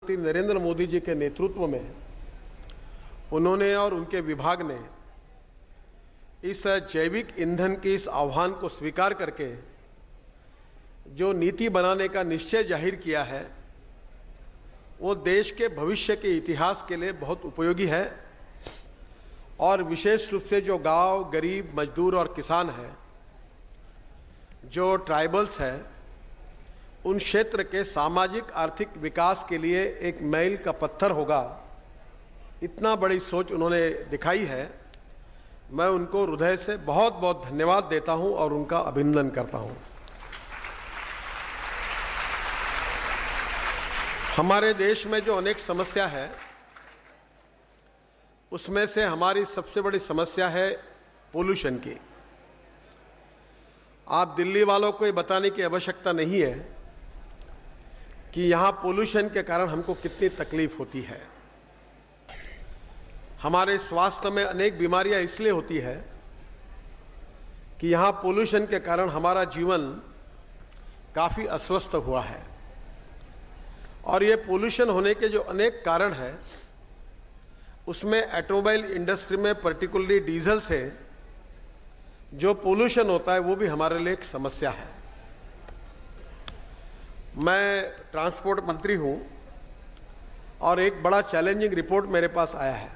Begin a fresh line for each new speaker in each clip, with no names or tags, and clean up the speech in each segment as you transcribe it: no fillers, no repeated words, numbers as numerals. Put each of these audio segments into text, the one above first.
नरेंद्र मोदी जी के नेतृत्व में उन्होंने और उनके विभाग ने इस जैविक ईंधन के इस आह्वान को स्वीकार करके जो नीति बनाने का निश्चय जाहिर किया है वो देश के भविष्य के इतिहास के लिए बहुत उपयोगी है और विशेष रूप से जो गांव, गरीब, मजदूर और किसान हैं, जो ट्राइबल्स हैं, उन क्षेत्र के सामाजिक आर्थिक विकास के लिए एक मील का पत्थर होगा। इतना बड़ी सोच उन्होंने दिखाई है। मैं उनको हृदय से बहुत बहुत धन्यवाद देता हूं और उनका अभिनंदन करता हूं। हमारे देश में जो अनेक समस्या है उसमें से हमारी सबसे बड़ी समस्या है पोल्यूशन की। आप दिल्ली वालों को ये बताने की आवश्यकता नहीं है कि यहाँ पोल्यूशन के कारण हमको कितनी तकलीफ होती है। हमारे स्वास्थ्य में अनेक बीमारियां इसलिए होती है कि यहाँ पोल्यूशन के कारण हमारा जीवन काफ़ी अस्वस्थ हुआ है और ये पोल्यूशन होने के जो अनेक कारण हैं उसमें ऑटोमोबाइल इंडस्ट्री में पर्टिकुलरली डीजल से जो पोल्यूशन होता है वो भी हमारे लिए एक समस्या है। मैं ट्रांसपोर्ट मंत्री हूं और एक बड़ा चैलेंजिंग रिपोर्ट मेरे पास आया है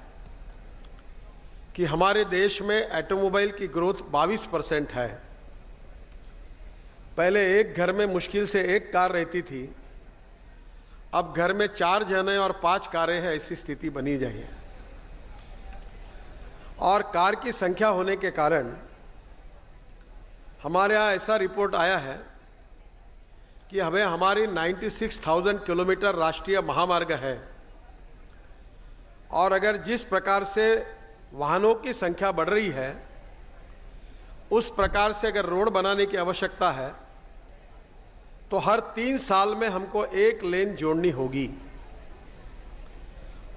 कि हमारे देश में ऑटोमोबाइल की ग्रोथ 22% है। पहले एक घर में मुश्किल से एक कार रहती थी, अब घर में 4 जने और 5 कारें हैं, ऐसी स्थिति बनी गई है। और कार की संख्या होने के कारण हमारे यहाँ ऐसा रिपोर्ट आया है कि हमें हमारी 96,000 किलोमीटर राष्ट्रीय महामार्ग है और अगर जिस प्रकार से वाहनों की संख्या बढ़ रही है उस प्रकार से अगर रोड बनाने की आवश्यकता है तो हर 3 साल में हमको एक लेन जोड़नी होगी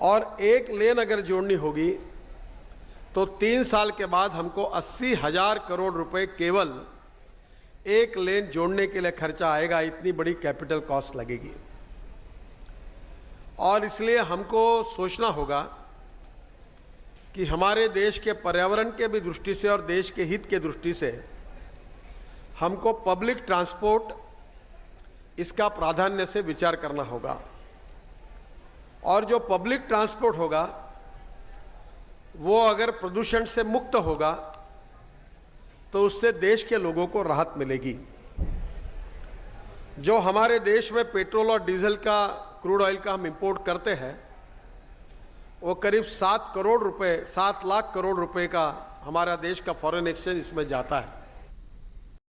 और एक लेन अगर जोड़नी होगी तो 3 साल के बाद हमको 80,000 करोड़ रुपए केवल एक लेन जोड़ने के लिए खर्चा आएगा। इतनी बड़ी कैपिटल कॉस्ट लगेगी और इसलिए हमको सोचना होगा कि हमारे देश के पर्यावरण के भी दृष्टि से और देश के हित के दृष्टि से हमको पब्लिक ट्रांसपोर्ट इसका प्राधान्य से विचार करना होगा और जो पब्लिक ट्रांसपोर्ट होगा वो अगर प्रदूषण से मुक्त होगा तो उससे देश के लोगों को राहत मिलेगी। जो हमारे देश में पेट्रोल और डीजल का, क्रूड ऑयल का हम इंपोर्ट करते हैं वो करीब 7 लाख करोड़ रुपए का हमारा देश का फॉरेन एक्सचेंज इसमें जाता है।